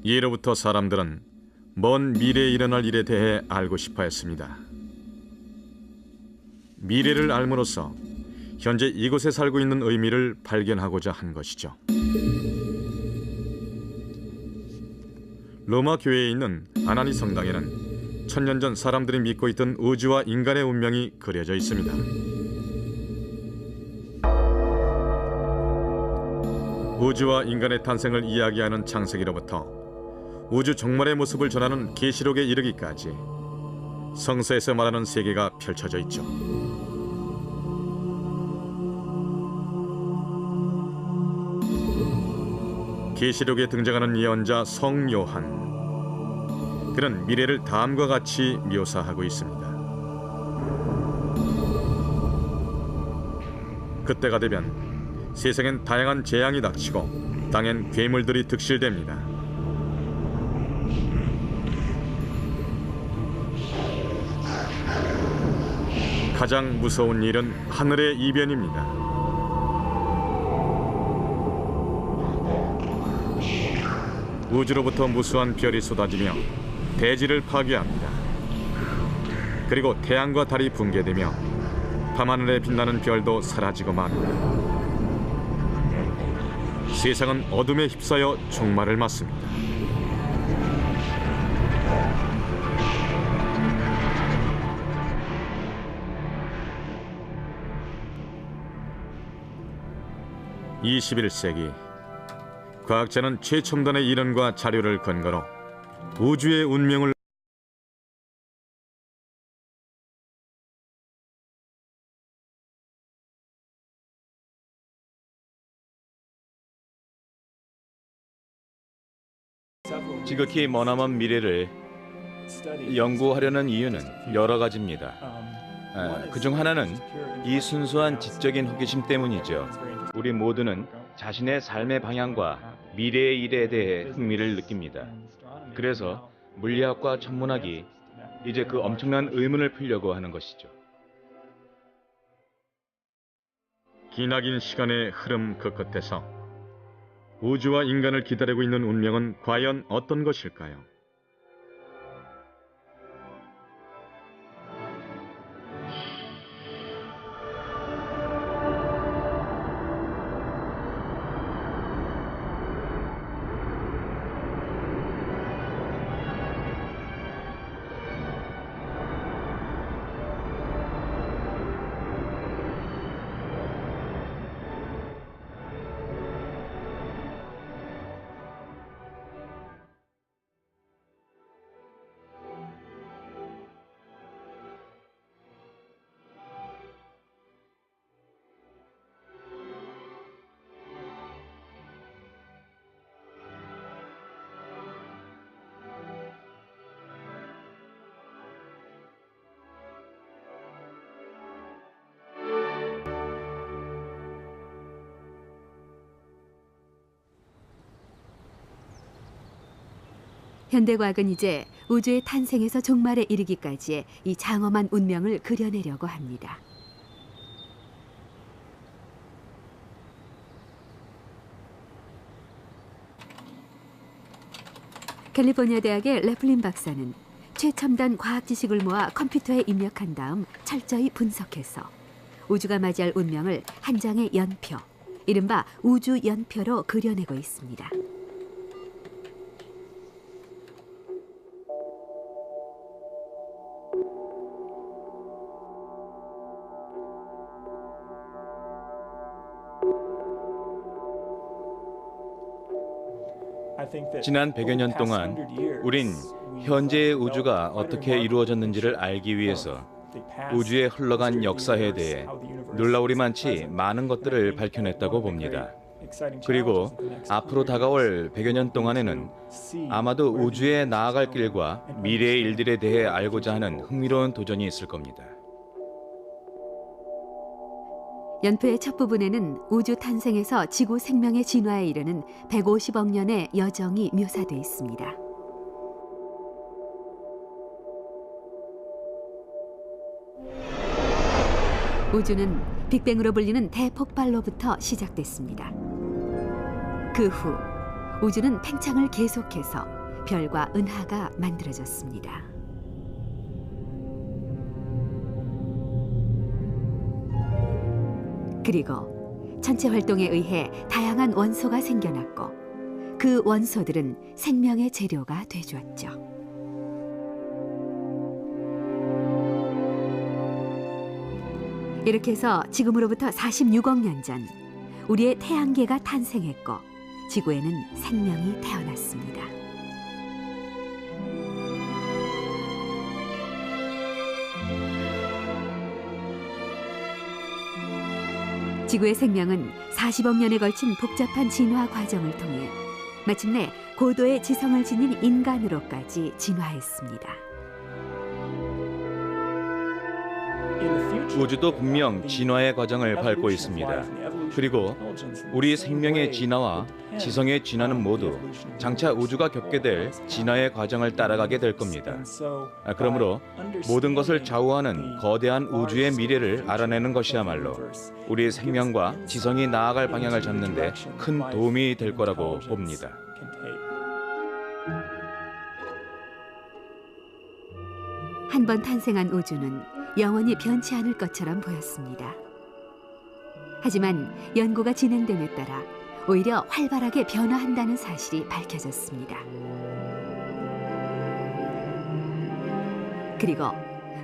예로부터 사람들은 먼 미래에 일어날 일에 대해 알고 싶어 했습니다. 미래를 알므로써 현재 이곳에 살고 있는 의미를 발견하고자 한 것이죠. 로마 교회에 있는 아나니 성당에는 천년 전 사람들이 믿고 있던 우주와 인간의 운명이 그려져 있습니다. 우주와 인간의 탄생을 이야기하는 창세기로부터 우주 종말의 모습을 전하는 계시록에 이르기까지 성서에서 말하는 세계가 펼쳐져 있죠. 계시록에 등장하는 예언자 성요한, 그는 미래를 다음과 같이 묘사하고 있습니다. 그때가 되면 세상엔 다양한 재앙이 닥치고 땅엔 괴물들이 득실됩니다. 가장 무서운 일은 하늘의 이변입니다. 우주로부터 무수한 별이 쏟아지며 대지를 파괴합니다. 그리고 태양과 달이 붕괴되며 밤하늘에 빛나는 별도 사라지고 맙니다. 세상은 어둠에 휩싸여 종말을 맞습니다. (21세기) 과학자는 최첨단의 이론과 자료를 근거로 우주의 운명을 지극히 머나먼 미래를 연구하려는 이유는 여러 가지입니다. 그중 하나는 이 순수한 지적인 호기심 때문이죠. 우리 모두는 자신의 삶의 방향과 미래의 일에 대해 흥미를 느낍니다. 그래서 물리학과 천문학이 이제 그 엄청난 의문을 풀려고 하는 것이죠. 기나긴 시간의 흐름 그 끝에서 우주와 인간을 기다리고 있는 운명은 과연 어떤 것일까요? 현대과학은 이제 우주의 탄생에서 종말에 이르기까지의 이 장엄한 운명을 그려내려고 합니다. 캘리포니아 대학의 레플린 박사는 최첨단 과학 지식을 모아 컴퓨터에 입력한 다음 철저히 분석해서 우주가 맞이할 운명을 한 장의 연표, 이른바 우주 연표로 그려내고 있습니다. 지난 100여 년 동안 우린 현재의 우주가 어떻게 이루어졌는지를 알기 위해서 우주에 흘러간 역사에 대해 놀라우리만치 많은 것들을 밝혀냈다고 봅니다. 그리고 앞으로 다가올 100여 년 동안에는 아마도 우주에 나아갈 길과 미래의 일들에 대해 알고자 하는 흥미로운 도전이 있을 겁니다. 연표의 첫 부분에는 우주 탄생에서 지구 생명의 진화에 이르는 150억 년의 여정이 묘사되어 있습니다. 우주는 빅뱅으로 불리는 대폭발로부터 시작됐습니다. 그 후 우주는 팽창을 계속해서 별과 은하가 만들어졌습니다. 그리고 천체 활동에 의해 다양한 원소가 생겨났고 그 원소들은 생명의 재료가 되주었죠. 이렇게 해서 지금으로부터 46억 년 전 우리의 태양계가 탄생했고 지구에는 생명이 태어났습니다. 지구의 생명은 40억 년에 걸친 복잡한 진화 과정을 통해 마침내 고도의 지성을 지닌 인간으로까지 진화했습니다. 우주도 분명 진화의 과정을 밟고 있습니다. 그리고 우리 생명의 진화와 지성의 진화는 모두 장차 우주가 겪게 될 진화의 과정을 따라가게 될 겁니다. 그러므로 모든 것을 좌우하는 거대한 우주의 미래를 알아내는 것이야말로 우리 생명과 지성이 나아갈 방향을 잡는 데 큰 도움이 될 거라고 봅니다. 한 번 탄생한 우주는 영원히 변치 않을 것처럼 보였습니다. 하지만 연구가 진행됨에 따라 오히려 활발하게 변화한다는 사실이 밝혀졌습니다. 그리고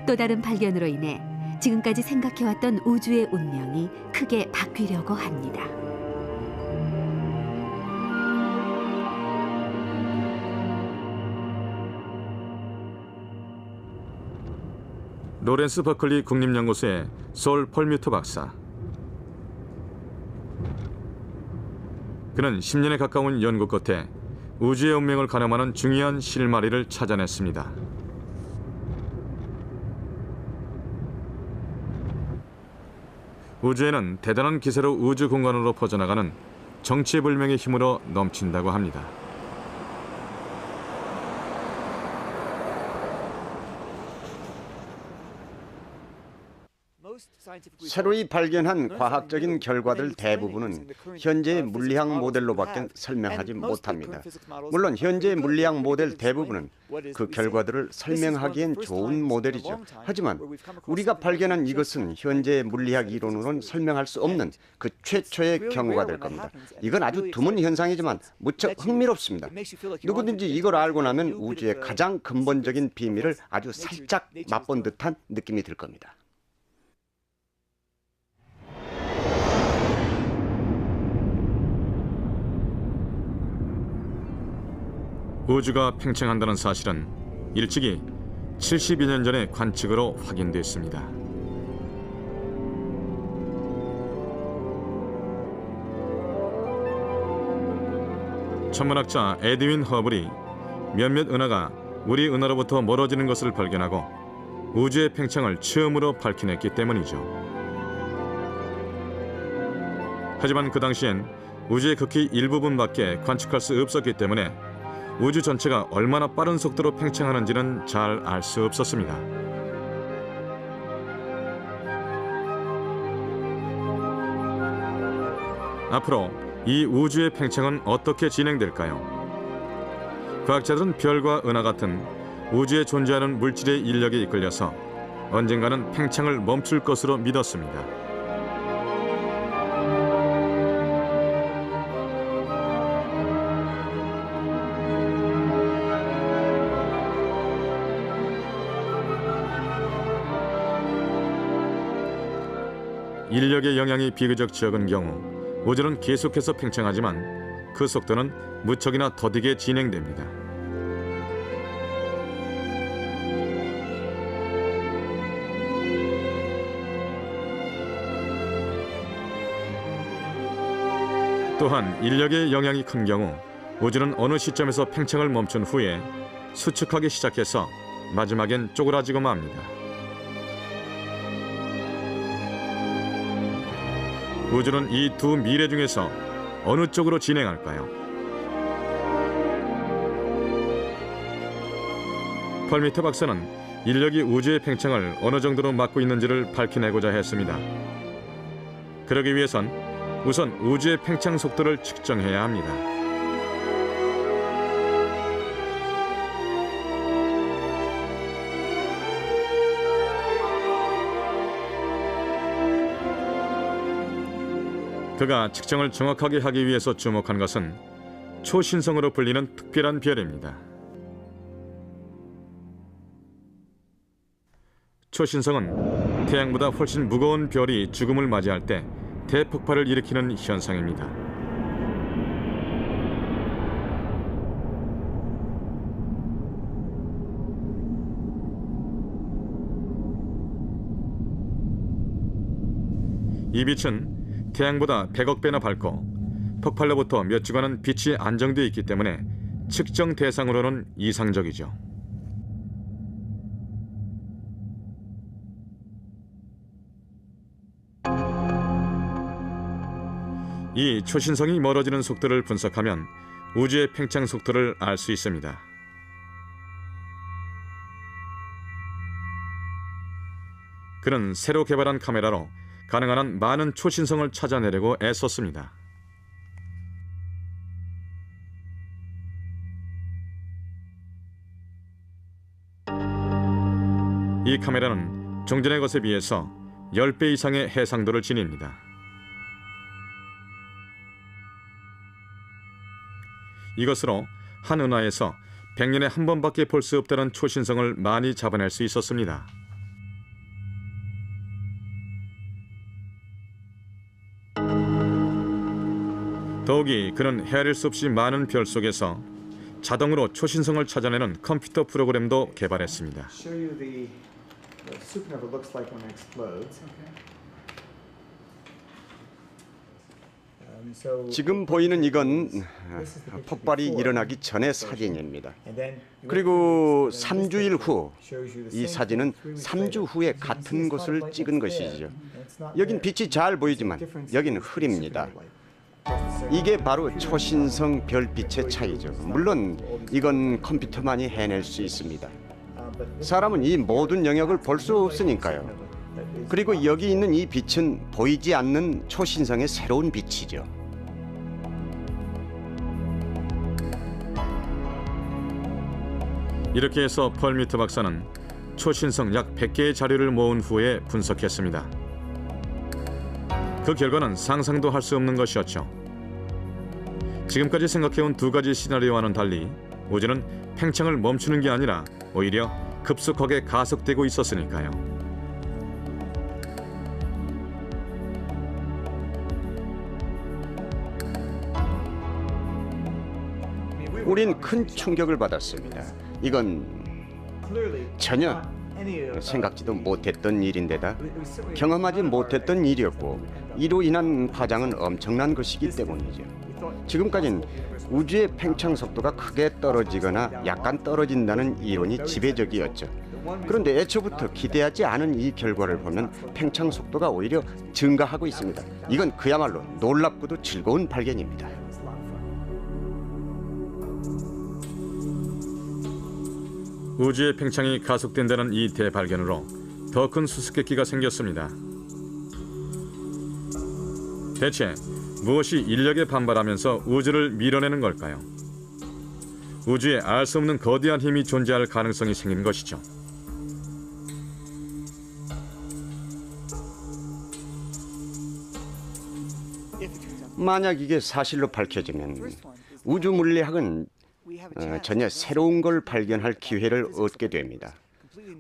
또 다른 발견으로 인해 지금까지 생각해왔던 우주의 운명이 크게 바뀌려고 합니다. 로렌스 버클리 국립연구소의 솔 펄뮤트 박사. 그는 10년에 가까운 연구 끝에 우주의 운명을 가늠하는 중요한 실마리를 찾아냈습니다. 우주에는 대단한 기세로 우주 공간으로 퍼져나가는 정체불명의 힘으로 넘친다고 합니다. 새로이 발견한 과학적인 결과들 대부분은 현재의 물리학 모델로밖에 설명하지 못합니다. 물론 현재의 물리학 모델 대부분은 그 결과들을 설명하기엔 좋은 모델이죠. 하지만 우리가 발견한 이것은 현재의 물리학 이론으로는 설명할 수 없는 그 최초의 경우가 될 겁니다. 이건 아주 드문 현상이지만 무척 흥미롭습니다. 누구든지 이걸 알고 나면 우주의 가장 근본적인 비밀을 아주 살짝 맛본 듯한 느낌이 들 겁니다. 우주가 팽창한다는 사실은 일찍이 72년 전의 관측으로 확인됐습니다. 천문학자 에드윈 허블이 몇몇 은하가 우리 은하로부터 멀어지는 것을 발견하고 우주의 팽창을 처음으로 밝혀냈기 때문이죠. 하지만 그 당시엔 우주의 극히 일부분밖에 관측할 수 없었기 때문에 우주 전체가 얼마나 빠른 속도로 팽창하는지는 잘 알 수 없었습니다. 앞으로 이 우주의 팽창은 어떻게 진행될까요? 과학자들은 별과 은하 같은 우주에 존재하는 물질의 인력에 이끌려서 언젠가는 팽창을 멈출 것으로 믿었습니다. 인력의 영향이 비교적 적은 경우 우주는 계속해서 팽창하지만 그 속도는 무척이나 더디게 진행됩니다. 또한 인력의 영향이 큰 경우 우주는 어느 시점에서 팽창을 멈춘 후에 수축하기 시작해서 마지막엔 쪼그라지고 맙니다. 우주는 이 두 미래 중에서 어느 쪽으로 진행할까요? 펄뮤트 박사는 인력이 우주의 팽창을 어느 정도로 막고 있는지를 밝혀내고자 했습니다. 그러기 위해선 우선 우주의 팽창 속도를 측정해야 합니다. 그가 측정을 정확하게 하기 위해서 주목한 것은 초신성으로 불리는 특별한 별입니다. 초신성은 태양보다 훨씬 무거운 별이 죽음을 맞이할 때 대폭발을 일으키는 현상입니다. 이 빛은 태양보다 100억 배나 밝고 폭발로부터 몇 주간은 빛이 안정되어 있기 때문에 측정 대상으로는 이상적이죠. 이 초신성이 멀어지는 속도를 분석하면 우주의 팽창 속도를 알 수 있습니다. 그는 새로 개발한 카메라로 가능한 한 많은 초신성을 찾아내려고 애썼습니다. 이 카메라는 종전의 것에 비해서 10배 이상의 해상도를 지닙니다. 이것으로 한 은하에서 100년에 한 번밖에 볼 수 없다는 초신성을 많이 잡아낼 수 있었습니다. 더욱이 그는 헤아릴 수 없이 많은 별 속에서 자동으로 초신성을 찾아내는 컴퓨터 프로그램도 개발했습니다. 지금 보이는 이건 폭발이 일어나기 전의 사진입니다. 그리고 3주일 후 이 사진은 3주 후에 같은 곳을 찍은 것이죠. 여긴 빛이 잘 보이지만 여긴 흐립니다. 이게 바로 초신성 별빛의 차이죠. 물론 이건 컴퓨터만이 해낼 수 있습니다. 사람은 이 모든 영역을 볼 수 없으니까요. 그리고 여기 있는 이 빛은 보이지 않는 초신성의 새로운 빛이죠. 이렇게 해서 펄 미트 박사는 초신성 약 100개의 자료를 모은 후에 분석했습니다. 그 결과는 상상도 할 수 없는 것이었죠. 지금까지 생각해온 두 가지 시나리오와는 달리 우주는 팽창을 멈추는 게 아니라 오히려 급속하게 가속되고 있었으니까요. 우린 큰 충격을 받았습니다. 이건 전혀 생각지도 못했던 일인데다 경험하지 못했던 일이었고 이로 인한 파장은 엄청난 것이기 때문이죠. 지금까진 우주의 팽창 속도가 크게 떨어지거나 약간 떨어진다는 이론이 지배적이었죠. 그런데 애초부터 기대하지 않은 이 결과를 보면 팽창 속도가 오히려 증가하고 있습니다. 이건 그야말로 놀랍고도 즐거운 발견입니다. 우주의 팽창이 가속된다는 이 대발견으로 더 큰 수수께끼가 생겼습니다. 대체 무엇이 인력에 반발하면서 우주를 밀어내는 걸까요? 우주에 알 수 없는 거대한 힘이 존재할 가능성이 생긴 것이죠. 만약 이게 사실로 밝혀지면 우주 물리학은 전혀 새로운 걸 발견할 기회를 얻게 됩니다.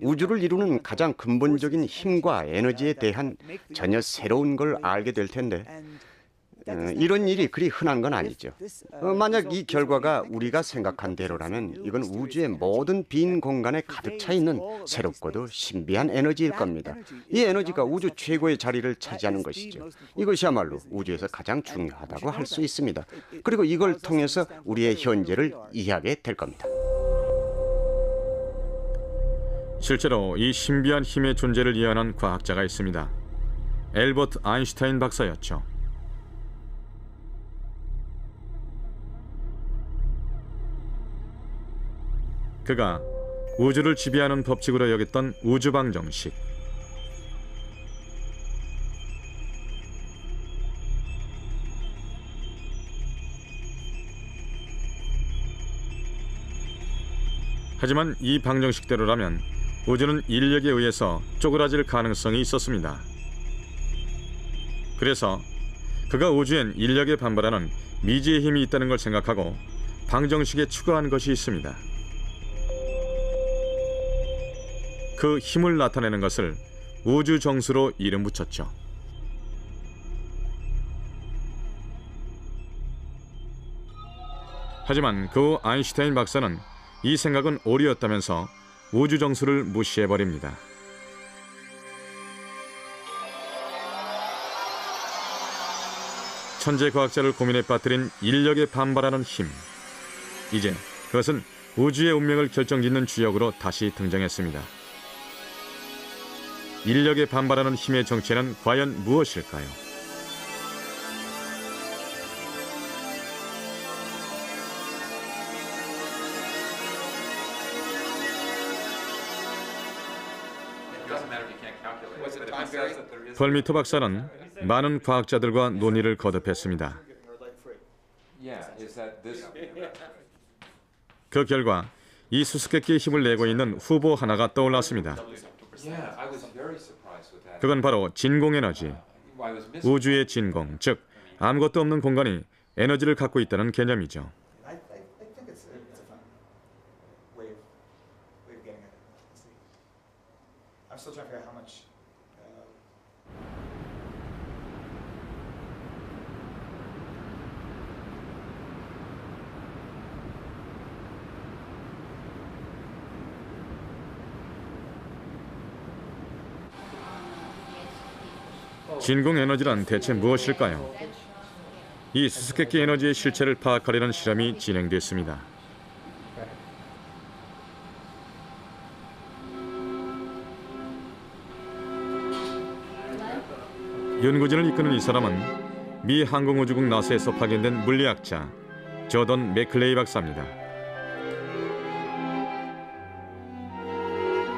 우주를 이루는 가장 근본적인 힘과 에너지에 대한 전혀 새로운 걸 알게 될 텐데 이런 일이 그리 흔한 건 아니죠. 만약 이 결과가 우리가 생각한 대로라면 이건 우주의 모든 빈 공간에 가득 차 있는 새롭고도 신비한 에너지일 겁니다. 이 에너지가 우주 최고의 자리를 차지하는 것이죠. 이것이야말로 우주에서 가장 중요하다고 할 수 있습니다. 그리고 이걸 통해서 우리의 현재를 이해하게 될 겁니다. 실제로 이 신비한 힘의 존재를 예언한 과학자가 있습니다. 엘버트 아인슈타인 박사였죠. 그가 우주를 지배하는 법칙으로 여겼던 우주방정식. 하지만 이 방정식대로라면 우주는 인력에 의해서 쪼그라질 가능성이 있었습니다. 그래서 그가 우주엔 인력에 반발하는 미지의 힘이 있다는 걸 생각하고 방정식에 추가한 것이 있습니다. 그 힘을 나타내는 것을 우주 정수로 이름 붙였죠. 하지만 그 후 아인슈타인 박사는 이 생각은 오류였다면서 우주 정수를 무시해버립니다. 천재 과학자를 고민에 빠뜨린 인력에 반발하는 힘. 이제 그것은 우주의 운명을 결정짓는 주역으로 다시 등장했습니다. 인력에 반발하는 힘의 정체는 과연 무엇일까요? 펄미터 박사는 많은 과학자들과 논의를 거듭했습니다. 그 결과 이 수수께끼의 힘을 내고 있는 후보 하나가 떠올랐습니다. 그건 바로 진공에너지, 우주의 진공, 즉 아무것도 없는 공간이 에너지를 갖고 있다는 개념이죠. 진공 에너지란 대체 무엇일까요? 이 수수께끼 에너지의 실체를 파악하려는 실험이 진행됐습니다. 연구진을 이끄는 이 사람은 미 항공우주국 나사에서 파견된 물리학자 조던 맥클레이 박사입니다.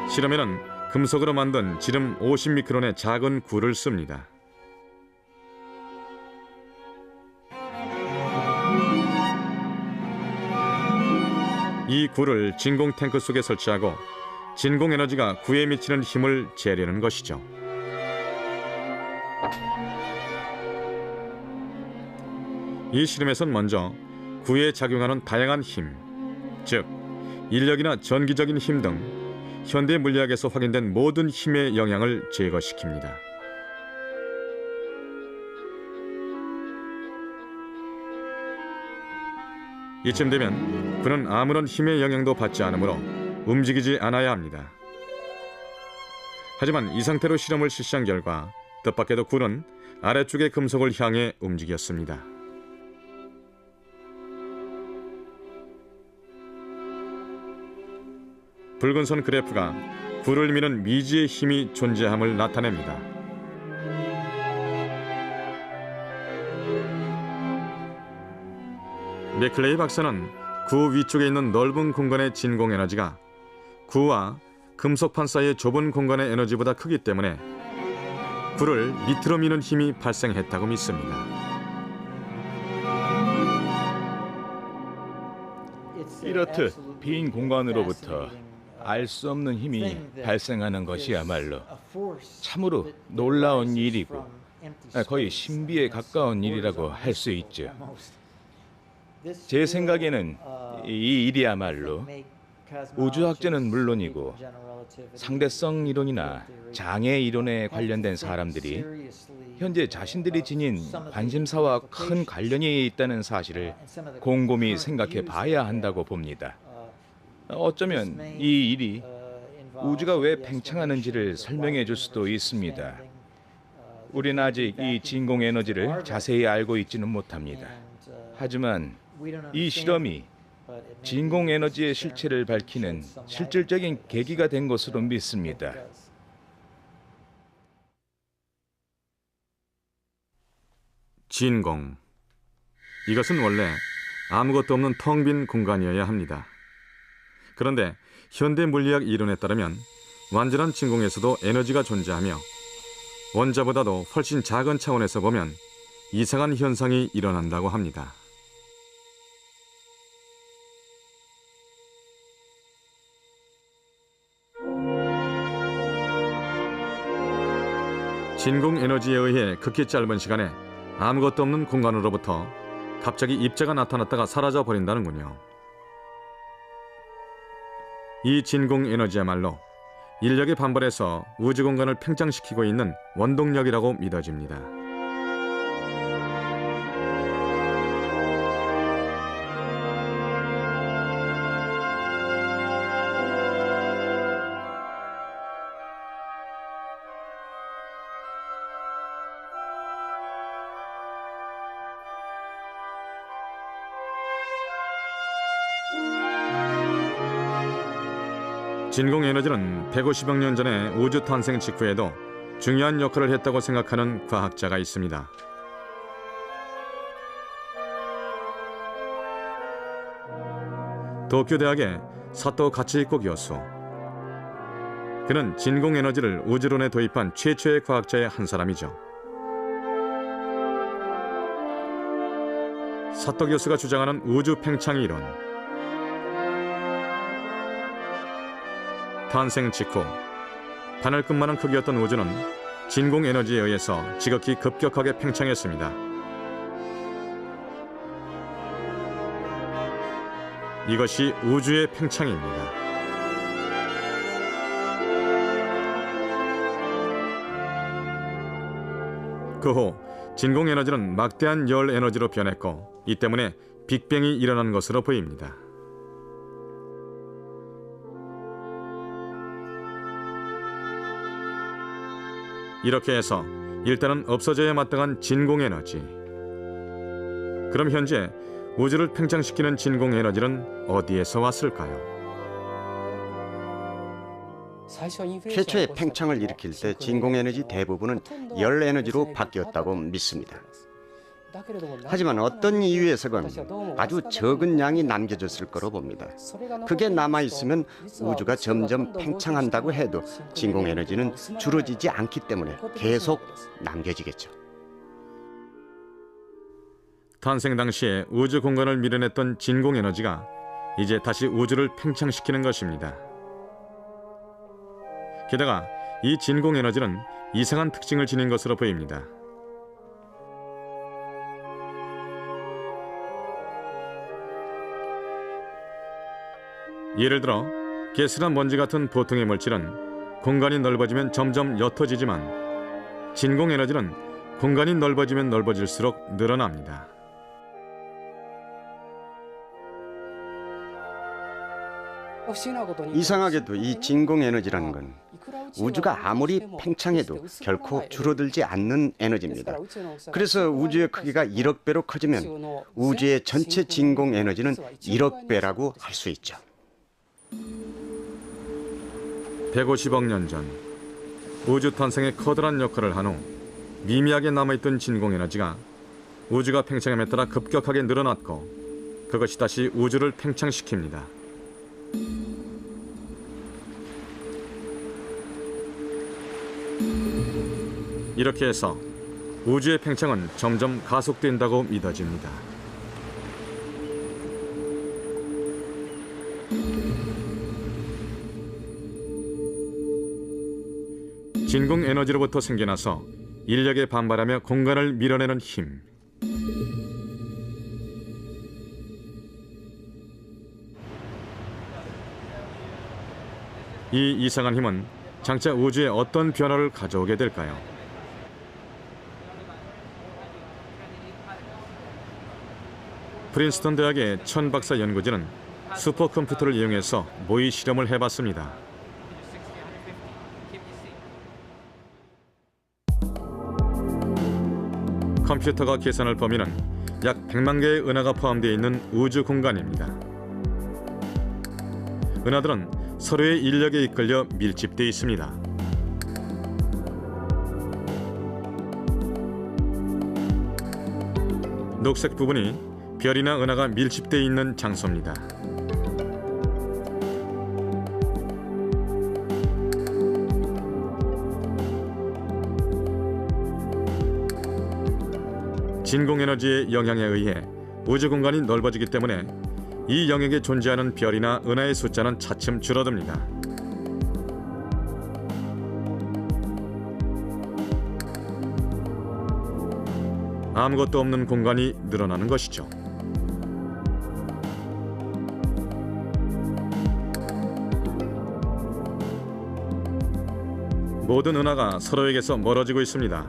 실험에는 금속으로 만든 지름 50미크론의 작은 굴을 씁니다. 이 굴을 진공 탱크 속에 설치하고 진공 에너지가 구에 미치는 힘을 재려는 것이죠. 이 실험에선 먼저 구에 작용하는 다양한 힘, 즉 인력이나 전기적인 힘 등 현대 물리학에서 확인된 모든 힘의 영향을 제거시킵니다. 이쯤 되면 그는 아무런 힘의 영향도 받지 않으므로 움직이지 않아야 합니다. 하지만 이 상태로 실험을 실시한 결과 뜻밖에도 굴은 아래쪽의 금속을 향해 움직였습니다. 붉은 선 그래프가 굴을 미는 미지의 힘이 존재함을 나타냅니다. 맥클레이 박사는 구 위쪽에 있는 넓은 공간의 진공 에너지가 구와 금속판 사이의 좁은 공간의 에너지보다 크기 때문에 굴을 밑으로 미는 힘이 발생했다고 믿습니다. 이렇듯 빈 공간으로부터 알 수 없는 힘이 발생하는 것이야말로 참으로 놀라운 일이고 거의 신비에 가까운 일이라고 할 수 있죠. 제 생각에는 이 일이야말로 우주학자는 물론이고 상대성 이론이나 장애 이론에 관련된 사람들이 현재 자신들이 지닌 관심사와 큰 관련이 있다는 사실을 곰곰이 생각해 봐야 한다고 봅니다. 어쩌면 이 일이 우주가 왜 팽창하는지를 설명해 줄 수도 있습니다. 우리는 아직 이 진공 에너지를 자세히 알고 있지는 못합니다. 하지만 이 실험이 진공 에너지의 실체를 밝히는 실질적인 계기가 된 것으로 믿습니다. 진공. 이것은 원래 아무것도 없는 텅 빈 공간이어야 합니다. 그런데 현대 물리학 이론에 따르면 완전한 진공에서도 에너지가 존재하며 원자보다도 훨씬 작은 차원에서 보면 이상한 현상이 일어난다고 합니다. 진공 에너지에 의해 극히 짧은 시간에 아무것도 없는 공간으로부터 갑자기 입자가 나타났다가 사라져 버린다는군요. 이 진공 에너지야말로 인력의 반발에서 우주 공간을 팽창시키고 있는 원동력이라고 믿어집니다. 진공 에너지는 150억 년 전에 우주 탄생 직후에도 중요한 역할을 했다고 생각하는 과학자가 있습니다. 도쿄대학의 사토 가치히코 교수. 그는 진공 에너지를 우주론에 도입한 최초의 과학자의 한 사람이죠. 사토 교수가 주장하는 우주 팽창 이론. 탄생 직후 하늘끝만한 크기였던 우주는 진공 에너지에 의해서 지극히 급격하게 팽창했습니다. 이것이 우주의 팽창입니다. 그 후 진공 에너지는 막대한 열 에너지로 변했고, 이 때문에 빅뱅이 일어난 것으로 보입니다. 이렇게 해서 일단은 없어져야 마땅한 진공 에너지. 그럼 현재 우주를 팽창시키는 진공 에너지는 어디에서 왔을까요? 최초의 팽창을 일으킬 때 진공 에너지 대부분은 열 에너지로 바뀌었다고 믿습니다. 하지만 어떤 이유에서건 아주 적은 양이 남겨졌을 거로 봅니다. 그게 남아있으면 우주가 점점 팽창한다고 해도 진공 에너지는 줄어들지 않기 때문에 계속 남겨지겠죠. 탄생 당시에 우주 공간을 밀어냈던 진공 에너지가 이제 다시 우주를 팽창시키는 것입니다. 게다가 이 진공 에너지는 이상한 특징을 지닌 것으로 보입니다. 예를 들어 가스나 먼지 같은 보통의 물질은 공간이 넓어지면 점점 옅어지지만 진공 에너지는 공간이 넓어지면 넓어질수록 늘어납니다. 이상하게도 이 진공 에너지라는 건 우주가 아무리 팽창해도 결코 줄어들지 않는 에너지입니다. 그래서 우주의 크기가 1억 배로 커지면 우주의 전체 진공 에너지는 1억 배라고 할 수 있죠. 150억 년 전 우주 탄생에 커다란 역할을 한 후 미미하게 남아있던 진공 에너지가 우주가 팽창함에 따라 급격하게 늘어났고, 그것이 다시 우주를 팽창시킵니다. 이렇게 해서 우주의 팽창은 점점 가속된다고 믿어집니다. 진공 에너지로부터 생겨나서 인력에 반발하며 공간을 밀어내는 힘. 이 이상한 힘은 장차 우주에 어떤 변화를 가져오게 될까요? 프린스턴 대학의 천 박사 연구진은 슈퍼컴퓨터를 이용해서 모의 실험을 해봤습니다. 컴퓨터가 계산할 범위는 약 100만 개의 은하가 포함되어 있는 우주 공간입니다. 은하들은 서로의 인력에 이끌려 밀집되어 있습니다. 녹색 부분이 별이나 은하가 밀집되어 있는 장소입니다. 진공 에너지의 영향에 의해 우주 공간이 넓어지기 때문에 이 영역에 존재하는 별이나 은하의 숫자는 차츰 줄어듭니다. 아무것도 없는 공간이 늘어나는 것이죠. 모든 은하가 서로에게서 멀어지고 있습니다.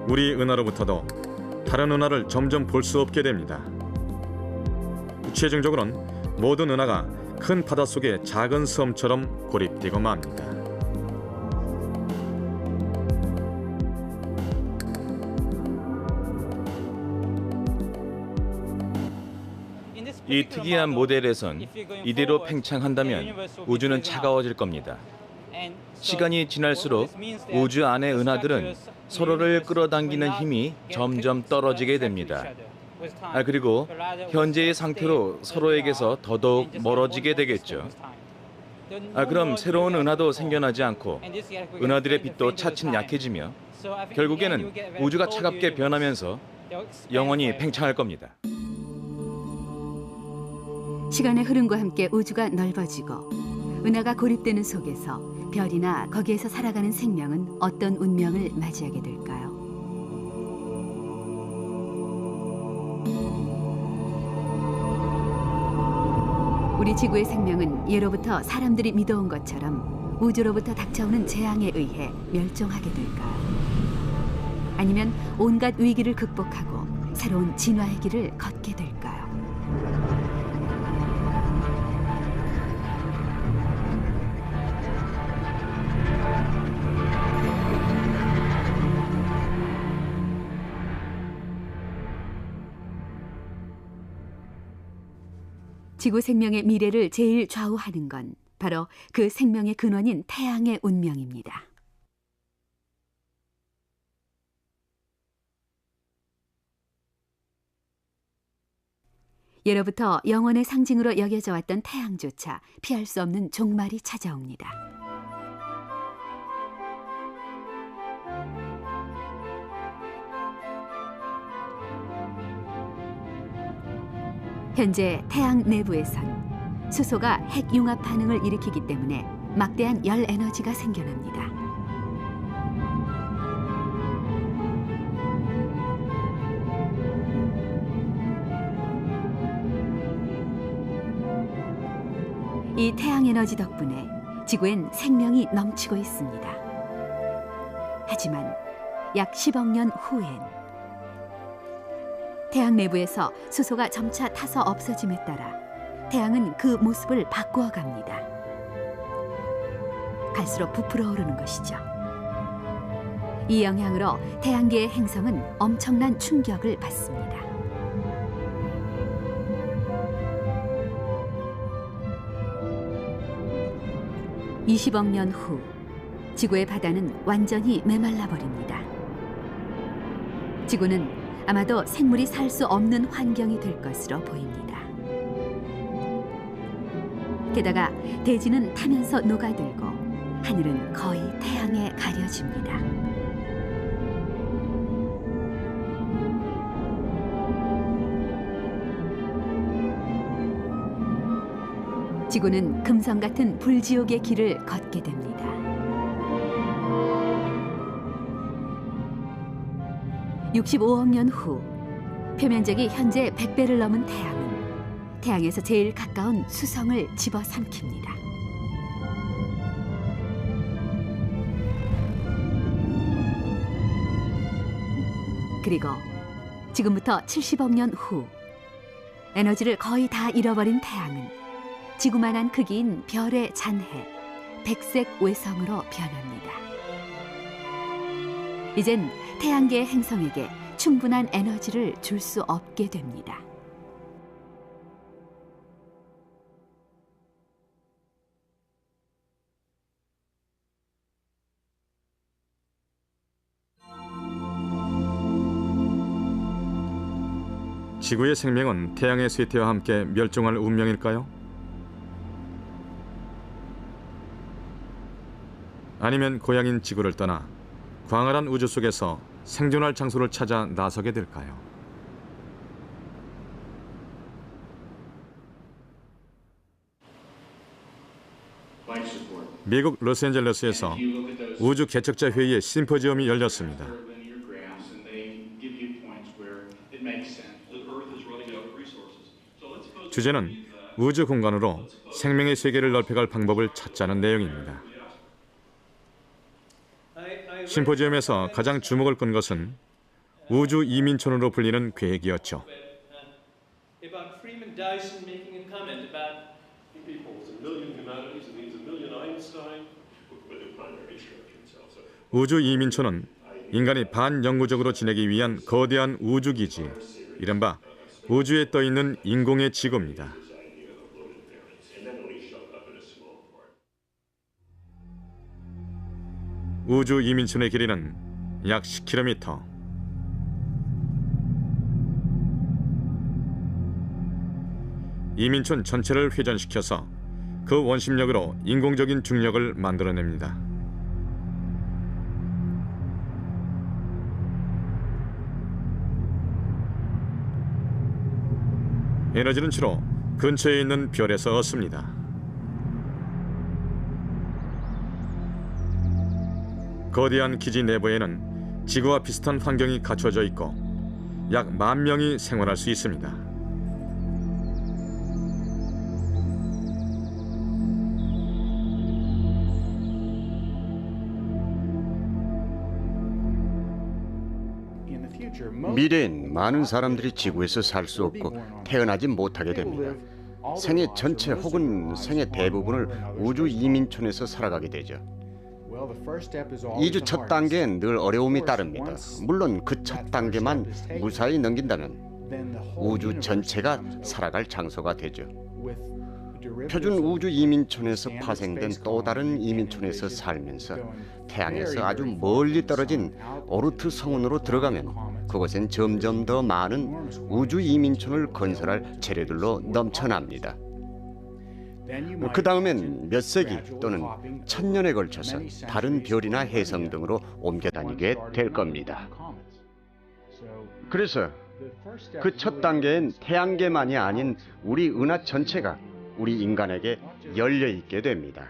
우리 은하로부터도 다른 은하를 점점 볼 수 없게 됩니다. 최종적으로는 모든 은하가 큰 바닷속의 작은 섬처럼 고립되고 맙니다. 이 특이한 모델에선 이대로 팽창한다면 우주는 차가워질 겁니다. 시간이 지날수록 우주 안의 은하들은 서로를 끌어당기는 힘이 점점 떨어지게 됩니다. 그리고 현재의 상태로 서로에게서 더더욱 멀어지게 되겠죠. 그럼 새로운 은하도 생겨나지 않고 은하들의 빛도 차츰 약해지며 결국에는 우주가 차갑게 변하면서 영원히 팽창할 겁니다. 시간의 흐름과 함께 우주가 넓어지고 은하가 고립되는 속에서 별이나 거기에서 살아가는 생명은 어떤 운명을 맞이하게 될까요? 우리 지구의 생명은 예로부터 사람들이 믿어온 것처럼 우주로부터 닥쳐오는 재앙에 의해 멸종하게 될까요? 아니면 온갖 위기를 극복하고 새로운 진화의 길을 걷게 될까요? 지구 생명의 미래를 제일 좌우하는 건 바로 그 생명의 근원인 태양의 운명입니다. 예로부터 영원의 상징으로 여겨져 왔던 태양조차 피할 수 없는 종말이 찾아옵니다. 현재 태양 내부에선 수소가 핵 융합 반응을 일으키기 때문에 막대한 열 에너지가 생겨납니다. 이 태양 에너지 덕분에 지구엔 생명이 넘치고 있습니다. 하지만 약 10억 년 후엔 태양 내부에서 수소가 점차 타서 없어짐에 따라 태양은 그 모습을 바꾸어 갑니다. 갈수록 부풀어 오르는 것이죠. 이 영향으로 태양계의 행성은 엄청난 충격을 받습니다. (20억 년) 후 지구의 바다는 완전히 메말라 버립니다. 지구는 아마도 생물이 살 수 없는 환경이 될 것으로 보입니다. 게다가 대지는 타면서 녹아들고 하늘은 거의 태양에 가려집니다. 지구는 금성 같은 불지옥의 길을 걷게 됩니다. (65억 년) 후 표면적이 현재 100배를 넘은 태양은 태양에서 제일 가까운 수성을 집어삼킵니다. 그리고 지금부터 70억 년 후 에너지를 거의 다 잃어버린 태양은 지구만한 크기인 별의 잔해, 백색 외성으로 변합니다. 이젠 태양계의 행성에게 충분한 에너지를 줄 수 없게 됩니다. 지구의 생명은 태양의 쇠퇴와 함께 멸종할 운명일까요? 아니면 고향인 지구를 떠나 광활한 우주 속에서 생존할 장소를 찾아 나서게 될까요? 미국 로스앤젤레스에서 우주 개척자 회의의 심포지엄이 열렸습니다. 주제는 우주 공간으로 생명의 세계를 넓혀갈 방법을 찾자는 내용입니다. 심포지엄에서 가장 주목을 끈 것은 우주 이민촌으로 불리는 계획이었죠. 우주 이민촌은 인간이 반영구적으로 지내기 위한 거대한 우주기지, 이른바 우주에 떠있는 인공의 지구입니다. 우주 이민촌의 길이는 약 10km. 이민촌 전체를 회전시켜서 그 원심력으로 인공적인 중력을 만들어냅니다. 에너지는 주로 근처에 있는 별에서 얻습니다. 거대한 기지 내부에는 지구와 비슷한 환경이 갖춰져 있고 약 10,000명이 생활할 수 있습니다. 미래엔 많은 사람들이 지구에서 살 수 없고 태어나지 못하게 됩니다. 생애 전체 혹은 생애 대부분을 우주 이민촌에서 살아가게 되죠. 이주 첫 단계엔 늘 어려움이 따릅니다. 물론 그 첫 단계만 무사히 넘긴다면 우주 전체가 살아갈 장소가 되죠. 표준 우주 이민촌에서 파생된 또 다른 이민촌에서 살면서 태양에서 아주 멀리 떨어진 오르트 성운으로 들어가면 그곳엔 점점 더 많은 우주 이민촌을 건설할 재료들로 넘쳐납니다. 그 다음엔 몇 세기 또는 1000년에 걸쳐서 다른 별이나 행성 등으로 옮겨 다니게 될 겁니다. 그래서 그 첫 단계엔 태양계만이 아닌 우리 은하 전체가 우리 인간에게 열려 있게 됩니다.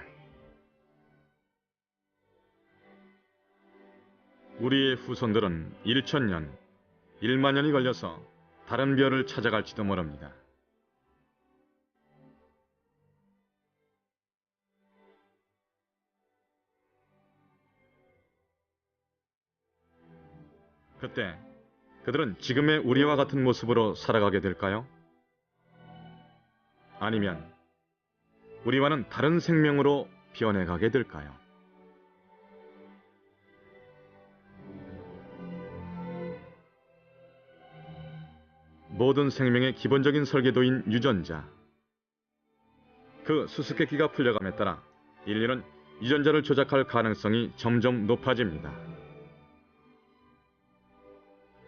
우리의 후손들은 1000년, 1만 년이 걸려서 다른 별을 찾아갈지도 모릅니다. 그때 그들은 지금의 우리와 같은 모습으로 살아가게 될까요? 아니면 우리와는 다른 생명으로 변해가게 될까요? 모든 생명의 기본적인 설계도인 유전자. 그 수수께끼가 풀려감에 따라 인류는 유전자를 조작할 가능성이 점점 높아집니다.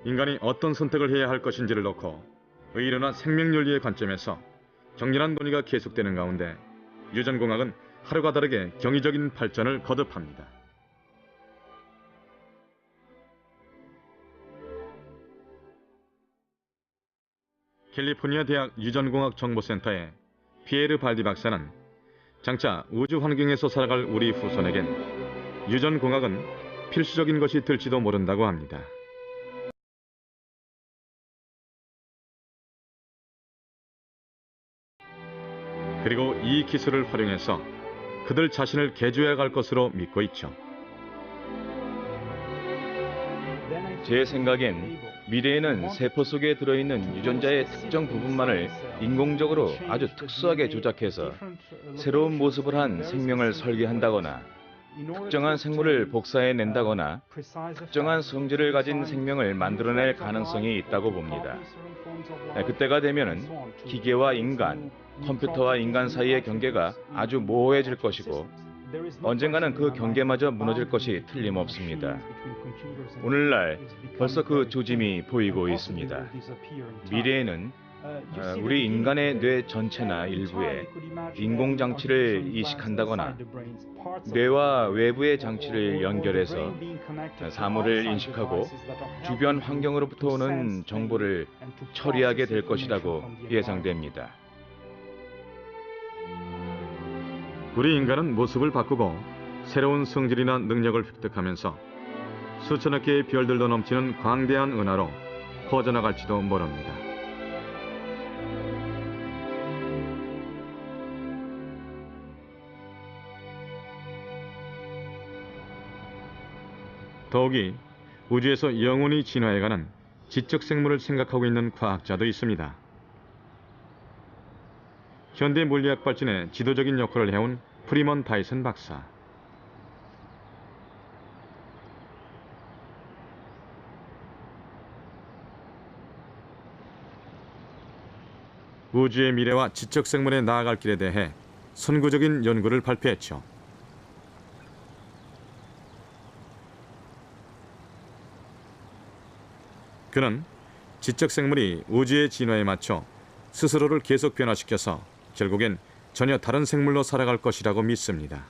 인간이 어떤 선택을 해야 할 것인지를 놓고 의료나 생명윤리의 관점에서 격렬한 논의가 계속되는 가운데 유전공학은 하루가 다르게 경이적인 발전을 거듭합니다. 캘리포니아 대학 유전공학 정보센터의 피에르 발디 박사는 장차 우주 환경에서 살아갈 우리 후손에겐 유전공학은 필수적인 것이 될지도 모른다고 합니다. 그리고 이 기술을 활용해서 그들 자신을 개조해 갈 것으로 믿고 있죠. 제 생각엔 미래에는 세포 속에 들어있는 유전자의 특정 부분만을 인공적으로 아주 특수하게 조작해서 새로운 모습을 한 생명을 설계한다거나 특정한 생물을 복사해낸다거나 특정한 성질을 가진 생명을 만들어낼 가능성이 있다고 봅니다. 그때가 되면은 기계와 인간, 컴퓨터와 인간 사이의 경계가 아주 모호해질 것이고 언젠가는 그 경계마저 무너질 것이 틀림없습니다. 오늘날 벌써 그 조짐이 보이고 있습니다. 미래에는 우리 인간의 뇌 전체나 일부에 인공장치를 이식한다거나 뇌와 외부의 장치를 연결해서 사물을 인식하고 주변 환경으로부터 오는 정보를 처리하게 될 것이라고 예상됩니다. 우리 인간은 모습을 바꾸고 새로운 성질이나 능력을 획득하면서 수천억 개의 별들로 넘치는 광대한 은하로 퍼져나갈지도 모릅니다. 더욱이 우주에서 영원히 진화해가는 지적 생물을 생각하고 있는 과학자도 있습니다. 현대 물리학 발전에 지도적인 역할을 해온 프리먼 다이슨 박사. 우주의 미래와 지적 생물의 나아갈 길에 대해 선구적인 연구를 발표했죠. 그는 지적 생물이 우주의 진화에 맞춰 스스로를 계속 변화시켜서 결국엔 전혀 다른 생물로 살아갈 것이라고 믿습니다.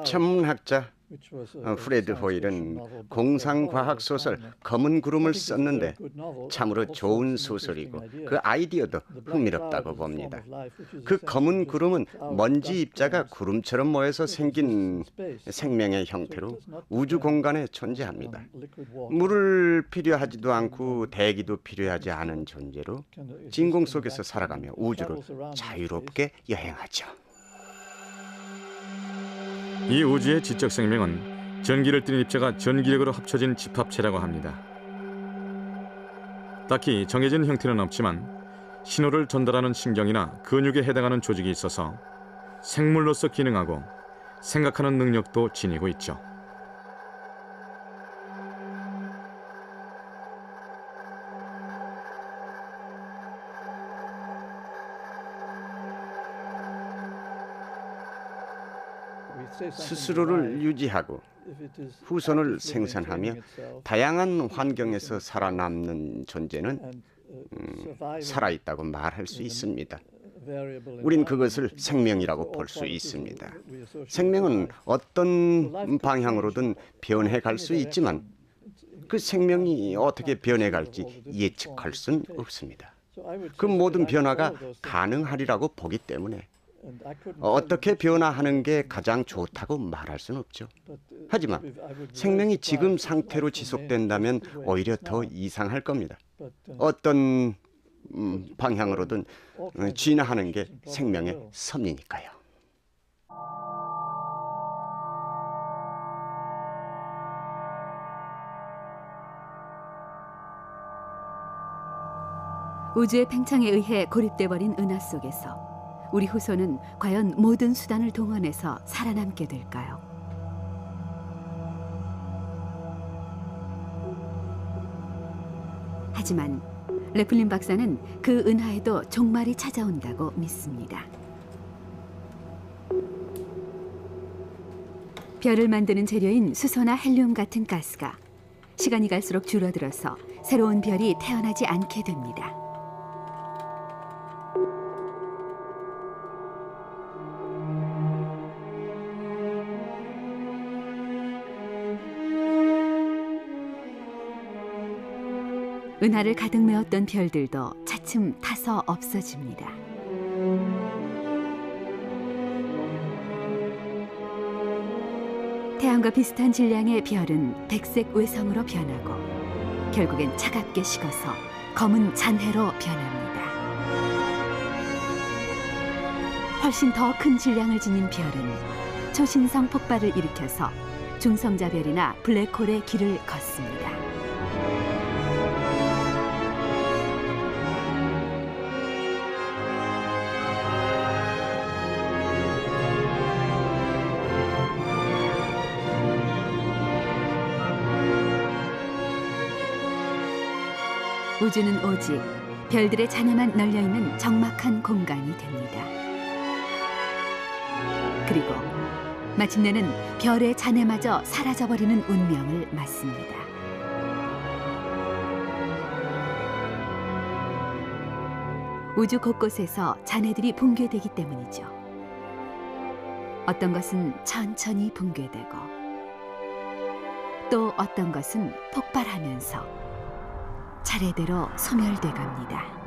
천문학자 프레드 호일은 공상과학 소설 검은 구름을 썼는데 참으로 좋은 소설이고 그 아이디어도 흥미롭다고 봅니다. 그 검은 구름은 먼지 입자가 구름처럼 모여서 생긴 생명의 형태로 우주 공간에 존재합니다. 물을 필요하지도 않고 대기도 필요하지 않은 존재로 진공 속에서 살아가며 우주를 자유롭게 여행하죠. 이 우주의 지적 생명은 전기를 띠는 입자가 전기력으로 합쳐진 집합체라고 합니다. 딱히 정해진 형태는 없지만 신호를 전달하는 신경이나 근육에 해당하는 조직이 있어서 생물로서 기능하고 생각하는 능력도 지니고 있죠. 스스로를 유지하고 후손을 생산하며 다양한 환경에서 살아남는 존재는 살아있다고 말할 수 있습니다. 우린 그것을 생명이라고 볼 수 있습니다. 생명은 어떤 방향으로든 변해갈 수 있지만 그 생명이 어떻게 변해갈지 예측할 수는 없습니다. 그 모든 변화가 가능하리라고 보기 때문에 어떻게 변화하는 게 가장 좋다고 말할 수는 없죠. 하지만 생명이 지금 상태로 지속된다면 오히려 더 이상할 겁니다. 어떤 방향으로든 진화하는 게 생명의 섭리니까요. 우주의 팽창에 의해 고립돼 버린 은하 속에서 우리 후손은 과연 모든 수단을 동원해서 살아남게 될까요? 하지만 레플린 박사는 그 은하에도 종말이 찾아온다고 믿습니다. 별을 만드는 재료인 수소나 헬륨 같은 가스가 시간이 갈수록 줄어들어서 새로운 별이 태어나지 않게 됩니다. 은하를 가득 메웠던 별들도 차츰 타서 없어집니다. 태양과 비슷한 질량의 별은 백색 외성으로 변하고 결국엔 차갑게 식어서 검은 잔해로 변합니다. 훨씬 더 큰 질량을 지닌 별은 초신성 폭발을 일으켜서 중성자별이나 블랙홀의 길을 걷습니다. 우주는 오직 별들의 잔해만 널려있는 적막한 공간이 됩니다. 그리고 마침내는 별의 잔해마저 사라져버리는 운명을 맞습니다. 우주 곳곳에서 잔해들이 붕괴되기 때문이죠. 어떤 것은 천천히 붕괴되고 또 어떤 것은 폭발하면서 차례대로 소멸돼 갑니다.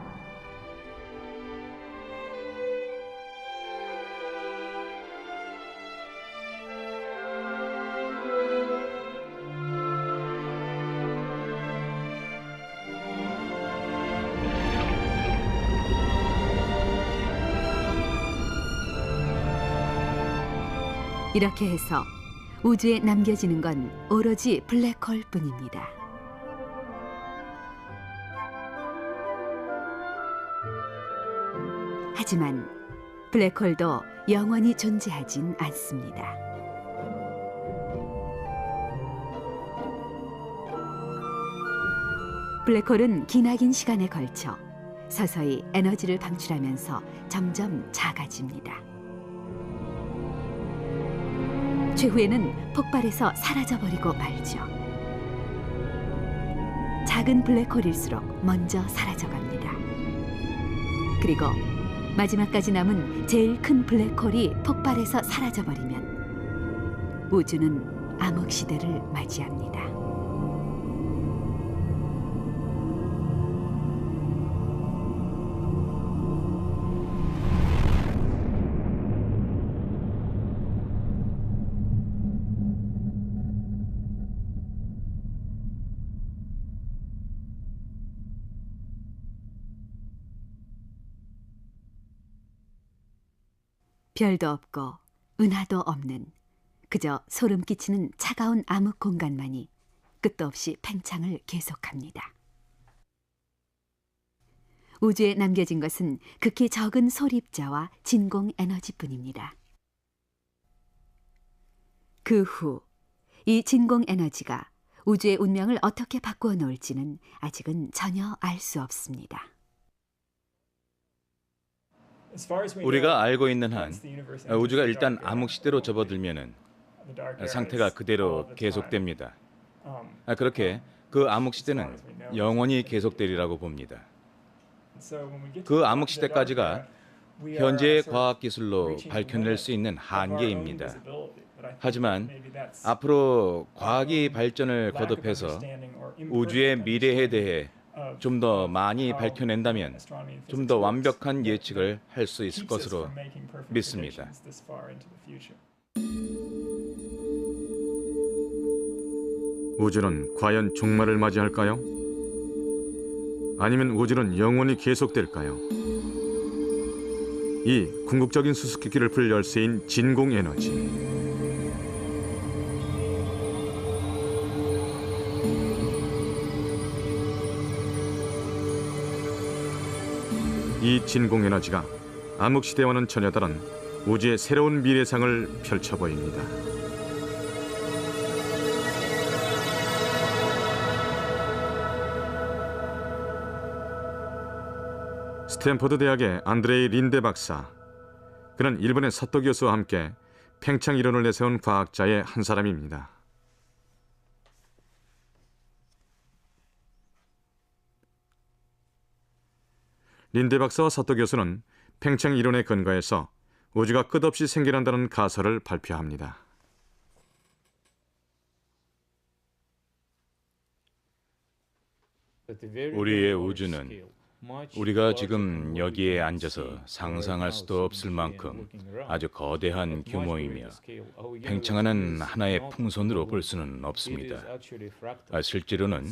이렇게 해서 우주에 남겨지는 건 오로지 블랙홀뿐입니다. 하지만 블랙홀도 영원히 존재하진 않습니다. 블랙홀은 기나긴 시간에 걸쳐 서서히 에너지를 방출하면서 점점 작아집니다. 최후에는 폭발해서 사라져버리고 말죠. 작은 블랙홀일수록 먼저 사라져갑니다. 그리고 마지막까지 남은 제일 큰 블랙홀이 폭발해서 사라져버리면 우주는 암흑시대를 맞이합니다. 별도 없고 은하도 없는 그저 소름 끼치는 차가운 암흑 공간만이 끝도 없이 팽창을 계속합니다. 우주에 남겨진 것은 극히 적은 소립자와 진공 에너지뿐입니다. 그 후 이 진공 에너지가 우주의 운명을 어떻게 바꾸어 놓을지는 아직은 전혀 알 수 없습니다. 우리가 알고 있는 한 우주가 일단 암흑시대로 접어들면은 상태가 그대로 계속됩니다. 그렇게 그 암흑시대는 영원히 계속되리라고 봅니다. 그 암흑시대까지가 현재의 과학기술로 밝혀낼 수 있는 한계입니다. 하지만 앞으로 과학이 발전을 거듭해서 우주의 미래에 대해 좀 더 많이 밝혀낸다면 좀 더 완벽한 예측을 할 수 있을 것으로 믿습니다. 우주는 과연 종말을 맞이할까요? 아니면 우주는 영원히 계속될까요? 이 궁극적인 수수께끼를 풀 열쇠인 진공 에너지. 이 진공 에너지가 암흑시대와는 전혀 다른 우주의 새로운 미래상을 펼쳐 보입니다. 스탠퍼드 대학의 안드레이 린데 박사. 그는 일본의 사토 교수와 함께 팽창 이론을 내세운 과학자의 한 사람입니다. 린데 박사와 사토 교수는 팽창 이론에 근거해서 우주가 끝없이 생겨난다는 가설을 발표합니다. 우리의 우주는 우리가 지금 여기에 앉아서 상상할 수도 없을 만큼 아주 거대한 규모이며 팽창하는 하나의 풍선으로 볼 수는 없습니다. 실제로는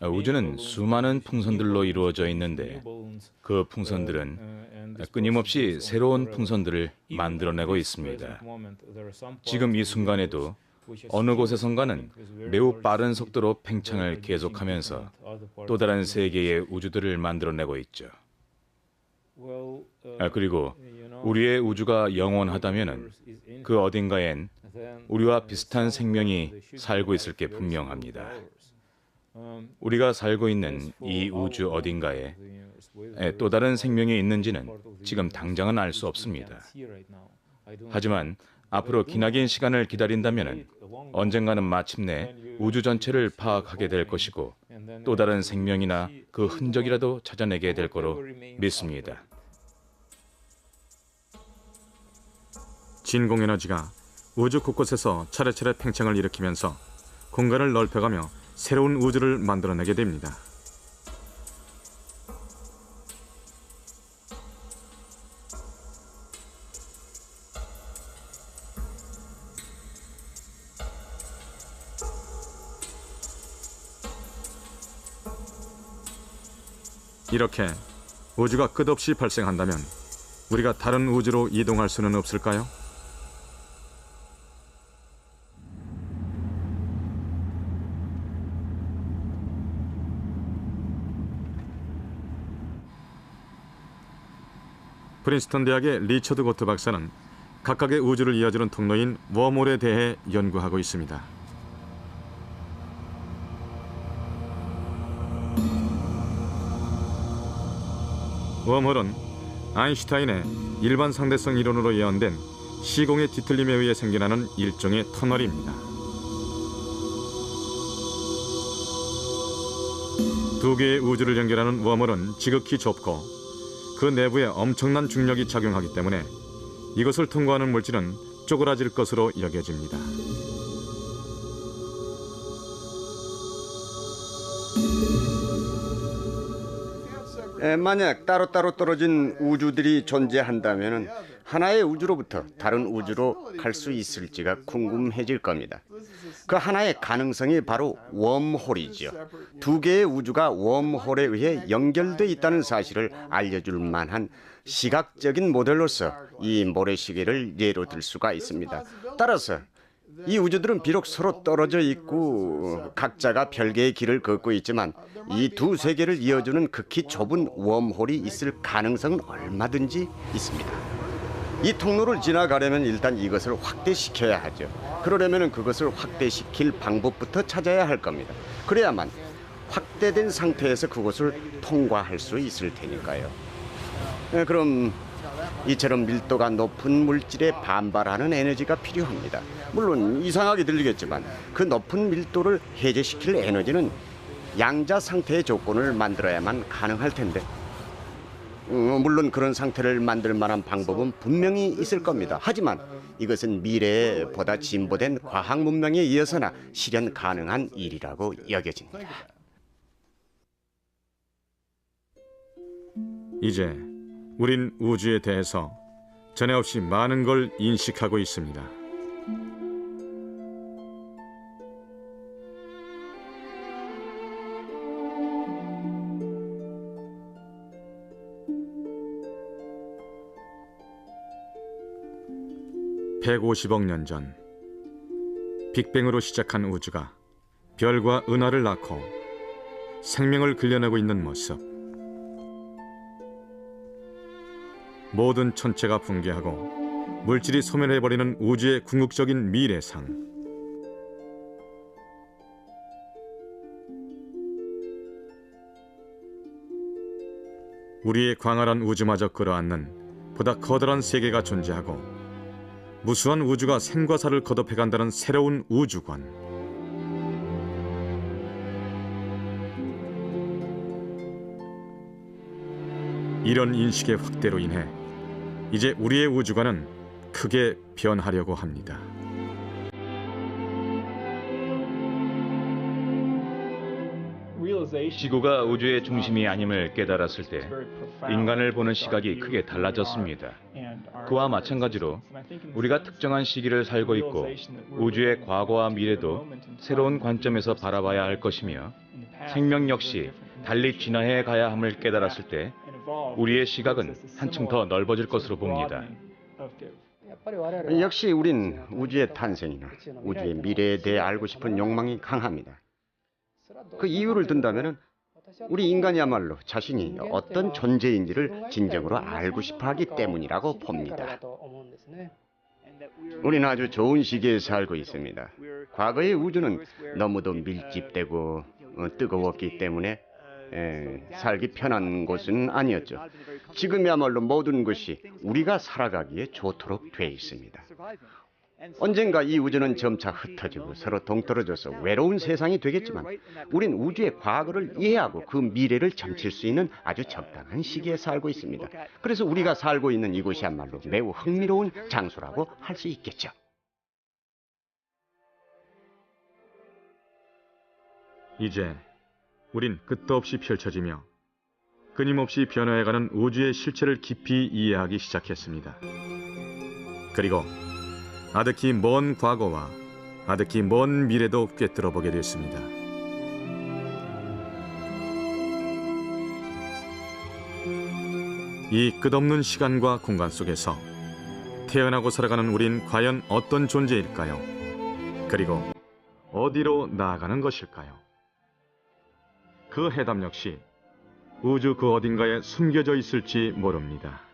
우주는 수많은 풍선들로 이루어져 있는데 그 풍선들은 끊임없이 새로운 풍선들을 만들어내고 있습니다. 지금 이 순간에도 어느 곳에선가는 매우 빠른 속도로 팽창을 계속하면서 또 다른 세계의 우주들을 만들어내고 있죠. 그리고 우리의 우주가 영원하다면 그 어딘가엔 우리와 비슷한 생명이 살고 있을 게 분명합니다. 우리가 살고 있는 이 우주 어딘가에 또 다른 생명이 있는지는 지금 당장은 알 수 없습니다. 하지만 앞으로 기나긴 시간을 기다린다면 언젠가는 마침내 우주 전체를 파악하게 될 것이고 또 다른 생명이나 그 흔적이라도 찾아내게 될 거로 믿습니다. 진공 에너지가 우주 곳곳에서 차례차례 팽창을 일으키면서 공간을 넓혀가며 새로운 우주를 만들어내게 됩니다. 이렇게 우주가 끝없이 발생한다면 우리가 다른 우주로 이동할 수는 없을까요? 프린스턴 대학의 리처드 고트 박사는 각각의 우주를 이어주는 통로인 웜홀에 대해 연구하고 있습니다. 웜홀은 아인슈타인의 일반 상대성 이론으로 예언된 시공의 뒤틀림에 의해 생겨나는 일종의 터널입니다. 두 개의 우주를 연결하는 웜홀은 지극히 좁고 그 내부에 엄청난 중력이 작용하기 때문에 이것을 통과하는 물질은 쪼그라질 것으로 여겨집니다. 만약 따로따로 떨어진 우주들이 존재한다면 하나의 우주로부터 다른 우주로 갈 수 있을지가 궁금해질 겁니다. 그 하나의 가능성이 바로 웜홀이죠. 두 개의 우주가 웜홀에 의해 연결돼 있다는 사실을 알려줄 만한 시각적인 모델로서 이 모래시계를 예로 들 수가 있습니다. 따라서 이 우주들은 비록 서로 떨어져 있고 각자가 별개의 길을 걷고 있지만 이 두 세계를 이어주는 극히 좁은 웜홀이 있을 가능성은 얼마든지 있습니다. 이 통로를 지나가려면 일단 이것을 확대시켜야 하죠. 그러려면 그것을 확대시킬 방법부터 찾아야 할 겁니다. 그래야만 확대된 상태에서 그것을 통과할 수 있을 테니까요. 그럼 이처럼 밀도가 높은 물질에 반발하는 에너지가 필요합니다. 물론 이상하게 들리겠지만 그 높은 밀도를 해제시킬 에너지는 양자 상태의 조건을 만들어야만 가능할 텐데 물론 그런 상태를 만들 만한 방법은 분명히 있을 겁니다. 하지만 이것은 미래에 보다 진보된 과학 문명에 이어서나 실현 가능한 일이라고 여겨집니다. 이제 우린 우주에 대해서 전에 없이 많은 걸 인식하고 있습니다. (150억 년) 전 빅뱅으로 시작한 우주가 별과 은하를 낳고 생명을 그려내고 있는 모습. 모든 천체가 붕괴하고 물질이 소멸해버리는 우주의 궁극적인 미래상. 우리의 광활한 우주마저 끌어안는 보다 커다란 세계가 존재하고 무수한 우주가 생과 사를 거듭해간다는 새로운 우주관. 이런 인식의 확대로 인해 이제 우리의 우주관은 크게 변하려고 합니다. 지구가 우주의 중심이 아님을 깨달았을 때 인간을 보는 시각이 크게 달라졌습니다. 그와 마찬가지로 우리가 특정한 시기를 살고 있고 우주의 과거와 미래도 새로운 관점에서 바라봐야 할 것이며 생명 역시 달리 진화해 가야 함을 깨달았을 때 우리의 시각은 한층 더 넓어질 것으로 봅니다. 역시 우린 우주의 탄생이나 우주의 미래에 대해 알고 싶은 욕망이 강합니다. 그 이유를 든다면 우리 인간이야말로 자신이 어떤 존재인지를 진정으로 알고 싶어 하기 때문이라고 봅니다. 우리는 아주 좋은 시기에 살고 있습니다. 과거의 우주는 너무도 밀집되고 뜨거웠기 때문에 살기 편한 곳은 아니었죠. 지금이야말로 모든 것이 우리가 살아가기에 좋도록 돼 있습니다. 언젠가 이 우주는 점차 흩어지고 서로 동떨어져서 외로운 세상이 되겠지만 우린 우주의 과거를 이해하고 그 미래를 점칠 수 있는 아주 적당한 시기에 살고 있습니다. 그래서 우리가 살고 있는 이곳이야말로 매우 흥미로운 장소라고 할 수 있겠죠. 이제 우린 끝도 없이 펼쳐지며 끊임없이 변화해가는 우주의 실체를 깊이 이해하기 시작했습니다. 그리고 아득히 먼 과거와 아득히 먼 미래도 꿰뚫어 보게 됐습니다. 이 끝없는 시간과 공간 속에서 태어나고 살아가는 우린 과연 어떤 존재일까요? 그리고 어디로 나아가는 것일까요? 그 해답 역시 우주 그 어딘가에 숨겨져 있을지 모릅니다.